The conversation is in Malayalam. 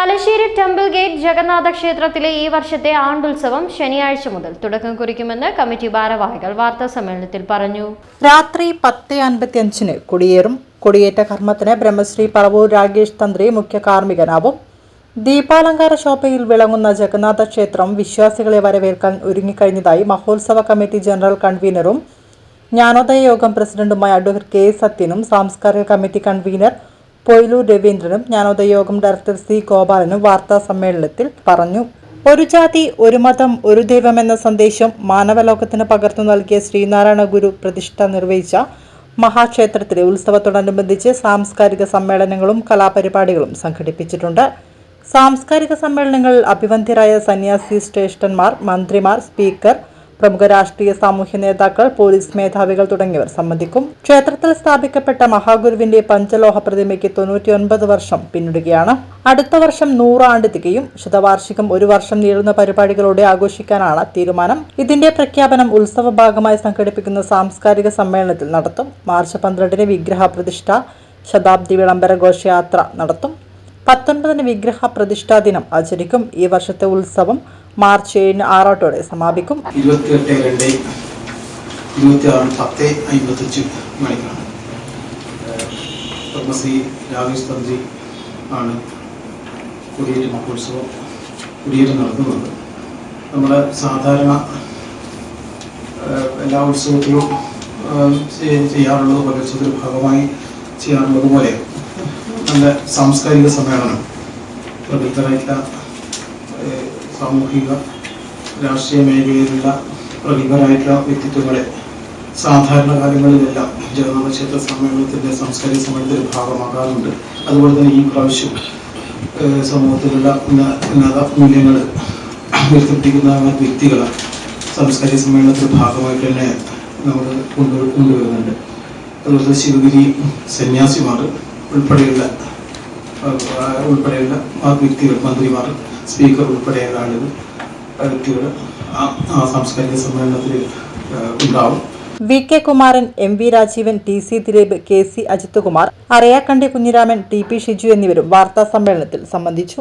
തലശ്ശേരി ടെമ്പിൾ ഗേറ്റ് ജഗന്നാഥ ക്ഷേത്രത്തിലെ ഈ വർഷത്തെ ആണ്ടുത്സവം ശനിയാഴ്ച മുതൽ തുടക്കം കുറിക്കുമെന്ന് കമ്മിറ്റി ഭാരവാഹികൾ വാർത്താസമ്മേളനത്തിൽ പറഞ്ഞു. രാത്രി 10:55 കൊടിയേറും. കൊടിയേറ്റ കർമ്മത്തിന് ബ്രഹ്മശ്രീ പറവൂർ രാകേഷ് തന്ത്രി മുഖ്യ കാർമ്മികനാവും. ദീപാലങ്കാര ശോഭയിൽ വിളങ്ങുന്ന ജഗന്നാഥ ക്ഷേത്രം വിശ്വാസികളെ വരവേൽക്കാൻ ഒരുങ്ങിക്കഴിഞ്ഞതായി മഹോത്സവ കമ്മിറ്റി ജനറൽ കൺവീനറും ജ്ഞാനോദയ യോഗം പ്രസിഡന്റുമായ അഡ്വക്കേറ്റ് കെ സത്യനും സാംസ്കാരിക കമ്മിറ്റി കൺവീനർ പൊയിലൂർ രവീന്ദ്രനും ജ്ഞാനോദയ യോഗം ഡയറക്ടർ സി ഗോപാലനും വാർത്താ സമ്മേളനത്തിൽ പറഞ്ഞു. ഒരു ജാതി ഒരു മതം ഒരു ദൈവം എന്ന സന്ദേശം മാനവലോകത്തിന് പകർന്നു നൽകിയ ശ്രീനാരായണ ഗുരു പ്രതിഷ്ഠ നിർവഹിച്ച മഹാക്ഷേത്രത്തിലെ ഉത്സവത്തോടനുബന്ധിച്ച് സാംസ്കാരിക സമ്മേളനങ്ങളും കലാപരിപാടികളും സംഘടിപ്പിച്ചിട്ടുണ്ട്. സാംസ്കാരിക സമ്മേളനങ്ങളിൽ അഭിവന്ദ്യരായ സന്യാസി ശ്രേഷ്ഠന്മാർ, മന്ത്രിമാർ, സ്പീക്കർ, പ്രമുഖ രാഷ്ട്രീയ സാമൂഹ്യ നേതാക്കൾ, പോലീസ് മേധാവികൾ തുടങ്ങിയവർ സംബന്ധിക്കും. ക്ഷേത്രത്തിൽ സ്ഥാപിക്കപ്പെട്ട മഹാഗുരുവിന്റെ പഞ്ചലോഹ പ്രതിമയ്ക്ക് 99 വർഷം പിന്നിടുകയാണ്. അടുത്ത വർഷം 100 ആണ്ട് തികയും. ശതവാർഷികം ഒരു വർഷം നീളുന്ന പരിപാടികളോടെ ആഘോഷിക്കാനാണ് തീരുമാനം. ഇതിന്റെ പ്രഖ്യാപനം ഉത്സവ ഭാഗമായി സംഘടിപ്പിക്കുന്ന സാംസ്കാരിക സമ്മേളനത്തിൽ നടത്തും. മാർച്ച് 12 വിഗ്രഹ പ്രതിഷ്ഠ, ശതാബ്ദി വിളംബര ഘോഷയാത്ര നടത്തും. 19 വിഗ്രഹ പ്രതിഷ്ഠാ ദിനം ആചരിക്കും. ഈ വർഷത്തെ ഉത്സവം മാർച്ച് 7 ആറാട്ടോടെ സമാപിക്കും. 28-2-26-10-55 മണിക്കാണ് ബ്രഹ്മശ്രീ രാകേഷ് തന്ത്രി ആണ് കൊടിയേറ്റ് മഹോത്സവം കൊടിയേറ്റ് നടത്തുന്നത്. നമ്മുടെ സാധാരണ എല്ലാ ഉത്സവത്തിലും ചെയ്യാറുള്ളത് പോലെ, ഉത്സവത്തിന്റെ ഭാഗമായി ചെയ്യാറുള്ളത് പോലെ നല്ല സാംസ്കാരിക സമ്മേളനം പ്രഗത്ഭരായിട്ടുള്ള സാമൂഹിക രാഷ്ട്രീയ മേഖലയിലുള്ള പ്രഗത്ഭരായിട്ടുള്ള വ്യക്തിത്വങ്ങളെ സാധാരണ കാലങ്ങളിലെല്ലാം ജഗന്നാഥ ക്ഷേത്ര സമ്മേളനത്തിൻ്റെ സാംസ്കാരിക സമ്മേളനത്തിൻ്റെ ഭാഗമാകാറുണ്ട്. അതുപോലെ തന്നെ ഈ പ്രാവശ്യം സമൂഹത്തിലുള്ള ഉന്നത മൂല്യങ്ങൾ ഉയർത്തിപ്പിടിക്കുന്ന വ്യക്തികളെ സാംസ്കാരിക സമ്മേളനത്തിൻ്റെ ഭാഗമായിട്ട് തന്നെ നമ്മൾ കൊണ്ടുവരുന്നുണ്ട്. അതുപോലെ ശിവഗിരി സന്യാസിമാർ ഉൾപ്പെടെയുള്ള വ്യക്തികൾ, മന്ത്രിമാർ, സ്പീക്കർ ഉൾപ്പെടെയുള്ള ആളുകൾ, വ്യക്തികൾ ആ സാംസ്കാരിക സമ്മേളനത്തിൽ ഉണ്ടാവും. V K Kumaran, M V Rajeevan, T C Dileep, K C Ajithkumar, Arayakkandi Kunhiraman, T P Shiju എന്നിവരും വാർത്താ സമ്മേളനത്തിൽ സംബന്ധിച്ചു.